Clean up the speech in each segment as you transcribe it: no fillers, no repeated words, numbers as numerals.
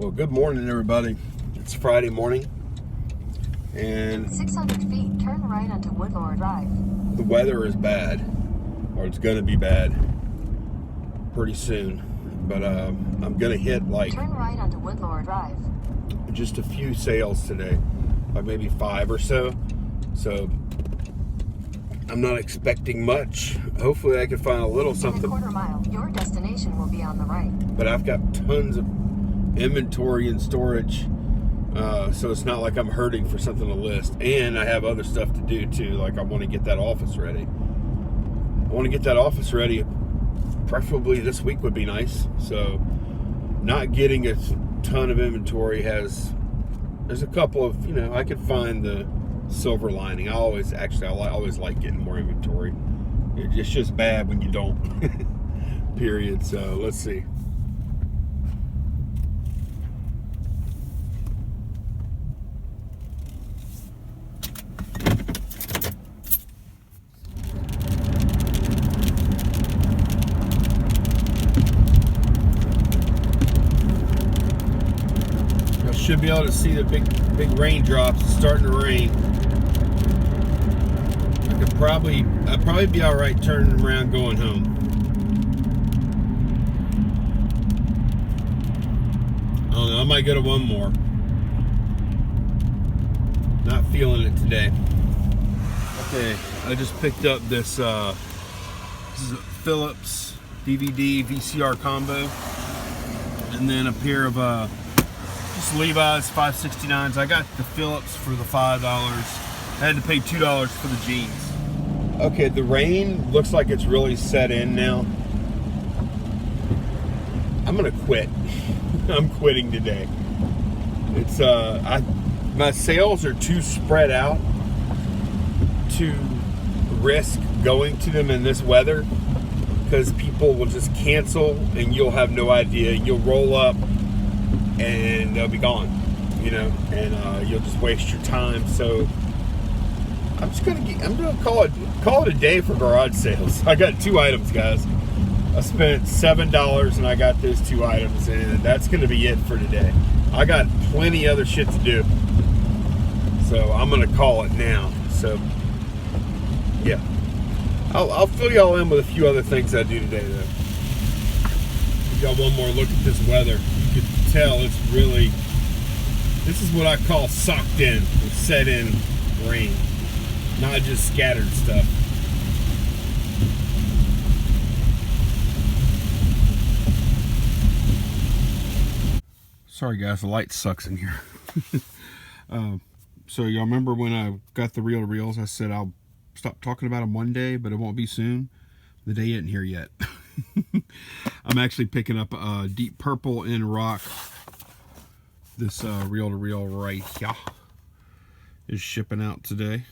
Well, good morning, everybody. It's Friday morning, and 600 feet, turn right onto Woodlawn Drive. the weather is bad, or it's going to be bad pretty soon. But I'm going to hit like Turn right onto Woodlawn Drive. just a few sales today, like maybe 5 or so. So I'm not expecting much. Hopefully, I can find a little In a something. quarter mile, your destination will be on the right. But I've got tons of inventory and storage, so it's not like I'm hurting for something to list. And I have other stuff to do too, like I want to get that office ready. Preferably this week would be nice. So not getting a ton of inventory there's a couple of, I could find the silver lining. I always like getting more inventory. It's just bad when you don't. Period. So let's see. Should be able to see the big raindrops. It's starting to rain. I'd probably be all right turning around going home. I don't know, I might go to one more. Not feeling it today. Okay, I just picked up this is a Philips DVD VCR combo, and then a pair of just Levi's 569s. I got the Phillips for the $5. I had to pay $2 for the jeans. Okay, the rain looks like it's really set in now. I'm gonna quit. I'm quitting today. It's my sales are too spread out to risk going to them in this weather, because people will just cancel and you'll have no idea. You'll roll up and they'll be gone, and you'll just waste your time. So I'm gonna call it a day for garage sales. I got 2 items, guys. I spent $7 and I got those 2 items, and that's gonna be it for today. I got plenty other shit to do, so I'm gonna call it now. So yeah, I'll fill y'all in with a few other things I do today, though. Give y'all one more look at this weather. You can tell this is what I call socked in, set in rain, not just scattered stuff. Sorry guys, the light sucks in here. So y'all remember when I got the reel to reels, I said I'll stop talking about them one day, but it won't be soon. The day isn't here yet. I'm actually picking up Deep Purple in Rock. This reel-to-reel right here is shipping out today.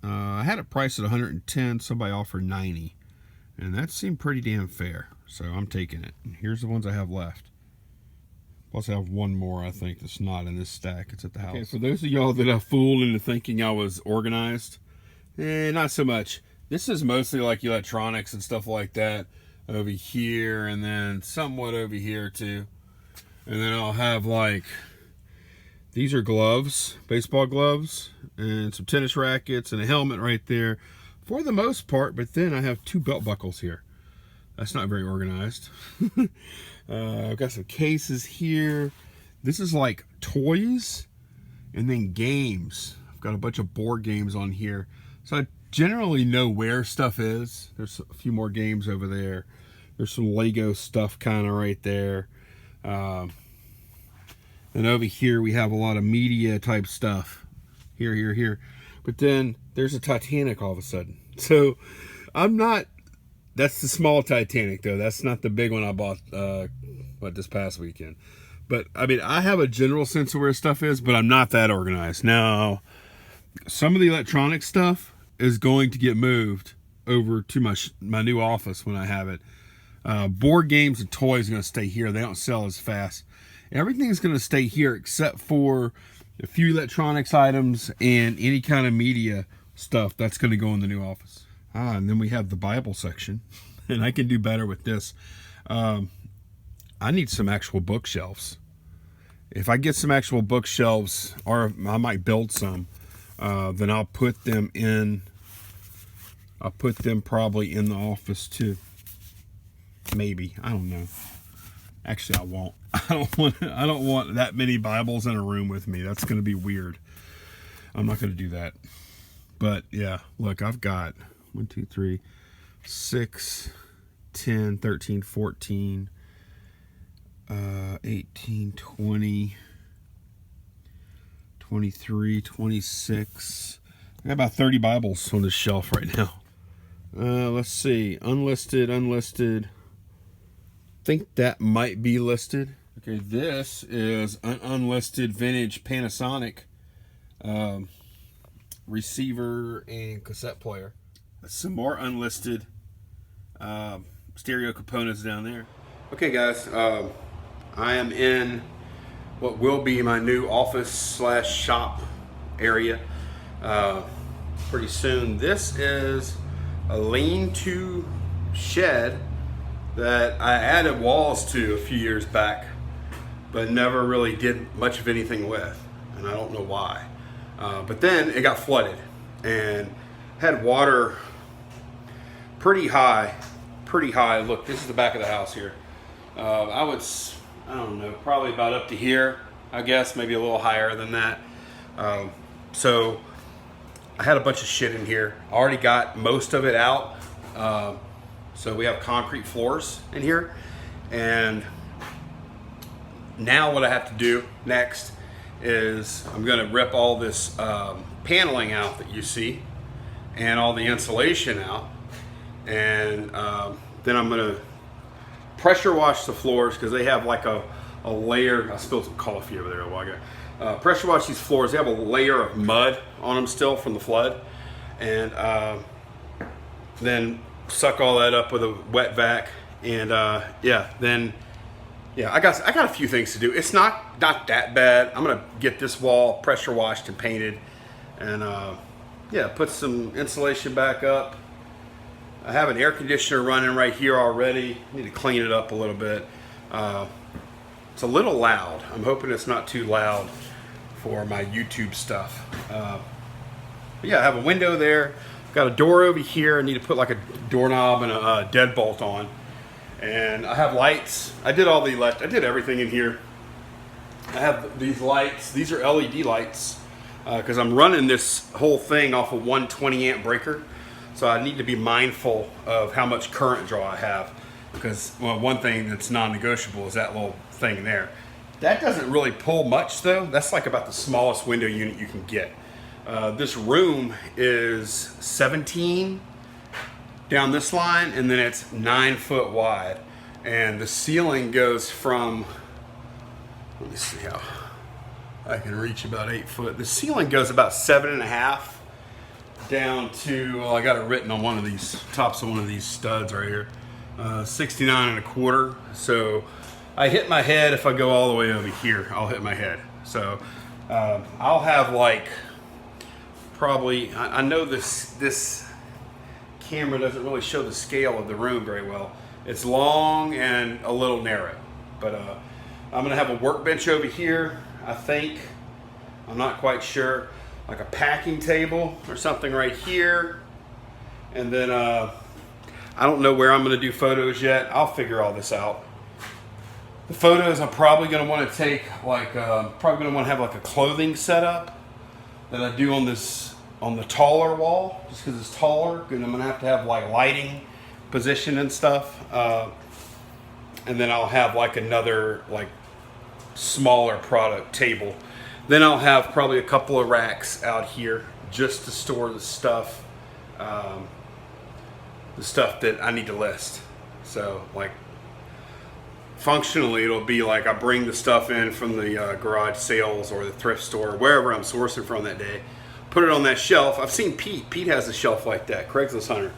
I had it priced at 110. Somebody offered 90, and that seemed pretty damn fair, so I'm taking it. And here's the ones I have left. Plus I have one more, I think, that's not in this stack. It's at the house. Okay, for those of y'all that I fooled into thinking I was organized, not so much. This is mostly like electronics and stuff like that over here, and then somewhat over here too. And then I'll have like, these are gloves, baseball gloves, and some tennis rackets and a helmet right there for the most part. But then I have 2 belt buckles here. That's not very organized. I've got some cases here. This is like toys and then games. I've got a bunch of board games on here, so I generally know where stuff is. There's a few more games over there. There's some Lego stuff kind of right there. And over here we have a lot of media type stuff. Here. But then there's a Titanic all of a sudden. So that's the small Titanic though. That's not the big one I bought this past weekend. But I mean, I have a general sense of where stuff is, but I'm not that organized. Now, some of the electronic stuff is going to get moved over to my new office when I have it. Board games and toys are going to stay here. They don't sell as fast. Everything's going to stay here except for a few electronics items and any kind of media stuff that's going to go in the new office. And then we have the Bible section, and I can do better with this. I need some actual bookshelves. if I get some actual bookshelves, or I might build some, then I'll put them in. I'll put them probably in the office too. Maybe, I don't know. Actually, I won't. I don't want that many Bibles in a room with me. That's going to be weird. I'm not going to do that. But yeah, look, I've got 1, 2, 3, 6, 10, 13, 14, 18, 20, 23, 26. I got about 30 Bibles on this shelf right now. Let's see. Unlisted. I think that might be listed. Okay, this is an unlisted vintage Panasonic receiver and cassette player. Some more unlisted stereo components down there. Okay, guys, I am in what will be my new office / shop area pretty soon. This is a lean-to shed that I added walls to a few years back, but never really did much of anything with, and I don't know why. But then it got flooded and had water pretty high. Look, this is the back of the house here. I don't know, probably about up to here, I guess, maybe a little higher than that. So I had a bunch of shit in here. I already got most of it out. So we have concrete floors in here. And now what I have to do next is I'm gonna rip all this paneling out that you see and all the insulation out. And then I'm gonna pressure wash the floors because they have like a layer. I spilled some coffee over there a while ago. Pressure wash these floors. They have a layer of mud on them still from the flood. And then suck all that up with a wet vac. And I got a few things to do. It's not that bad. I'm gonna get this wall pressure washed and painted, and put some insulation back up. I have an air conditioner running right here already. Need to clean it up a little bit. It's a little loud. I'm hoping it's not too loud for my YouTube stuff. I have a window there. Got a door over here. I need to put like a doorknob and a deadbolt on. And I have lights. I did everything in here. I have these lights. These are LED lights because I'm running this whole thing off a 120 amp breaker. So I need to be mindful of how much current draw I have, because one thing that's non-negotiable is that little thing there. That doesn't really pull much though. That's like about the smallest window unit you can get. This room is 17 down this line, and then it's 9 foot wide, and the ceiling goes from, let me see how I can reach, about 8 foot. The ceiling goes about 7.5 down to, well, I got it written on one of these tops of one of these studs right here, 69.25. So I hit my head. If I go all the way over here, I'll hit my head. So I'll have like probably, I know this camera doesn't really show the scale of the room very well. It's long and a little narrow, but I'm gonna have a workbench over here, I think. I'm not quite sure. Like a packing table or something right here. And then I don't know where I'm gonna do photos yet. I'll figure all this out. The photos I'm probably gonna wanna take, like, probably gonna wanna have like a clothing setup that I do on the taller wall, just because it's taller, and I'm gonna have to have like lighting position and stuff. And then I'll have like another like smaller product table. Then I'll have probably a couple of racks out here just to store the stuff that I need to list. So like functionally it'll be like I bring the stuff in from the garage sales or the thrift store, wherever I'm sourcing from that day, put it on that shelf. I've seen Pete has a shelf like that, Craigslist Hunter.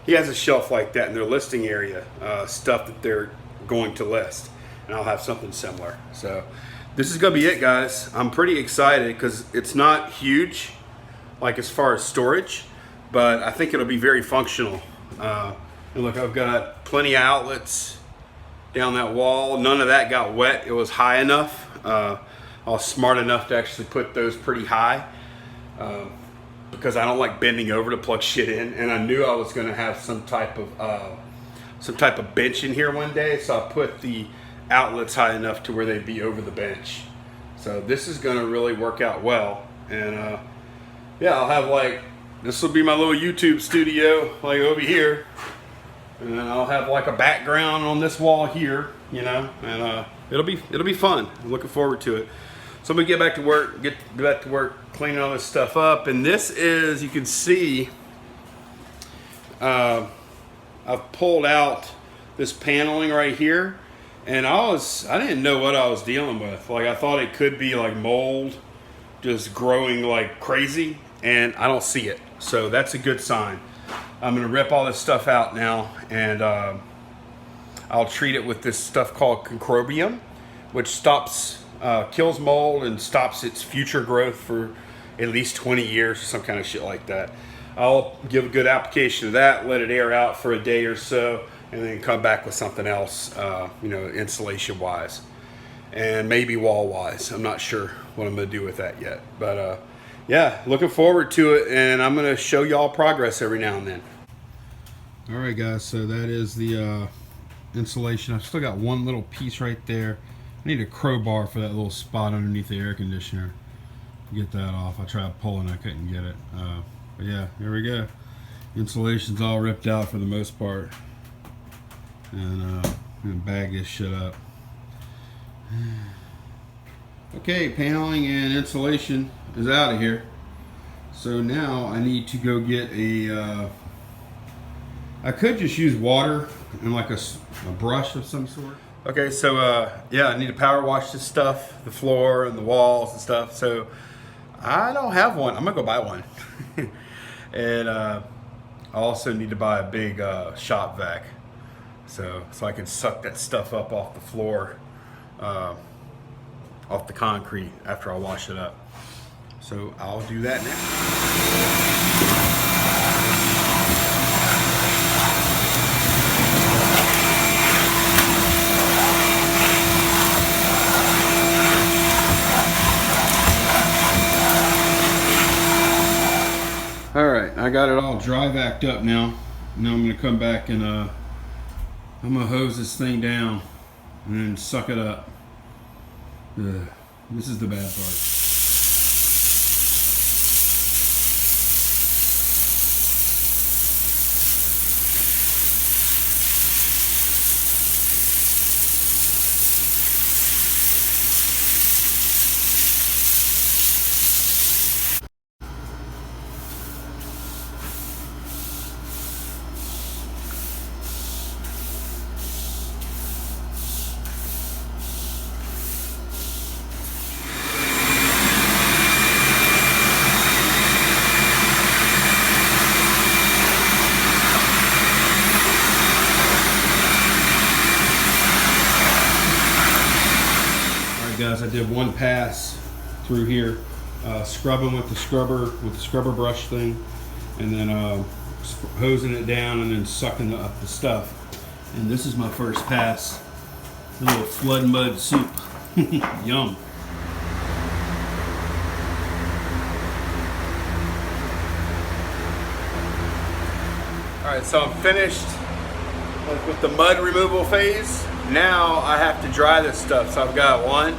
He has a shelf like that in their listing area, stuff that they're going to list, and I'll have something similar. So this is gonna be it, guys. I'm pretty excited because it's not huge, like as far as storage, but I think it'll be very functional. And look, I've got plenty of outlets down that wall. None of that got wet. It was high enough. I was smart enough to actually put those pretty high because I don't like bending over to plug shit in, and I knew I was going to have some type of bench in here one day, so I put the outlets high enough to where they'd be over the bench. So this is going to really work out well, and yeah, I'll have like, this will be my little YouTube studio like over here, and then I'll have like a background on this wall here, you know, and it'll be fun. I'm looking forward to it. So I'm gonna get back to work, cleaning all this stuff up. And this is, you can see, I've pulled out this paneling right here, and I didn't know what I was dealing with. Like, I thought it could be like mold just growing like crazy, and I don't see it. So that's a good sign. I'm gonna rip all this stuff out now, and I'll treat it with this stuff called concrobium, which kills mold and stops its future growth for at least 20 years or some kind of shit like that. I'll give a good application of that, let it air out for a day or so, and then come back with something else, you know, insulation wise and maybe wall wise. I'm not sure what I'm gonna do with that yet, but yeah, looking forward to it, and I'm gonna show y'all progress every now and then. All right, guys, so that is the insulation. I've still got one little piece right there. I need a crowbar for that little spot underneath the air conditioner. Get that off. I tried pulling, I couldn't get it. But yeah, here we go. Insulation's all ripped out for the most part. And I'm gonna bag this shit up. Okay, paneling and insulation is out of here. So now I need to go get a, I could just use water and like a brush of some sort. Okay, so yeah, I need to power wash this stuff, the floor and the walls and stuff. So I don't have one. I'm gonna go buy one. And I also need to buy a big shop vac, so I can suck that stuff up off the floor, off the concrete after I wash it up. So I'll do that now. All right, I got it all dry vacked up now. Now I'm gonna come back and I'm gonna hose this thing down and then suck it up. Ugh, this is the bad part. Guys, I did one pass through here, scrubbing with the scrubber brush thing, and then hosing it down and then sucking up the stuff. And this is my first pass. A little flood mud soup. Yum. Alright, so I'm finished with the mud removal phase. Now I have to dry this stuff. So I've got 1,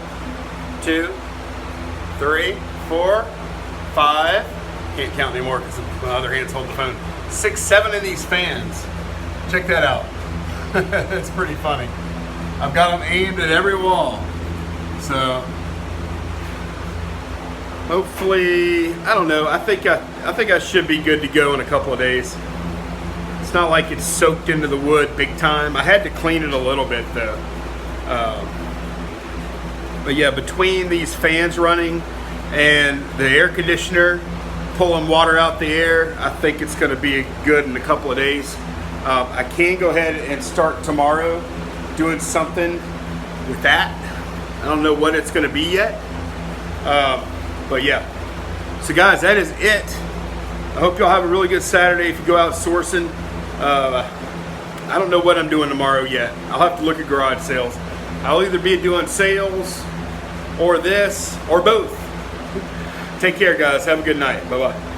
2, 3, 4, 5. Can't count anymore because my other hand's holding the phone. 6, 7 of these fans. Check that out. It's pretty funny. I've got them aimed at every wall. So hopefully, I don't know. I think I should be good to go in a couple of days. It's not like it's soaked into the wood big time. I had to clean it a little bit though. But yeah, between these fans running and the air conditioner pulling water out the air, I think it's going to be good in a couple of days. I can go ahead and start tomorrow doing something with that. I don't know what it's going to be yet. But yeah. So guys, that is it. I hope y'all have a really good Saturday if you go out sourcing. I I don't know what I'm doing tomorrow yet. I'll have to look at garage sales. I'll either be doing sales or this or both. Take care, guys. Have a good night. Bye-bye.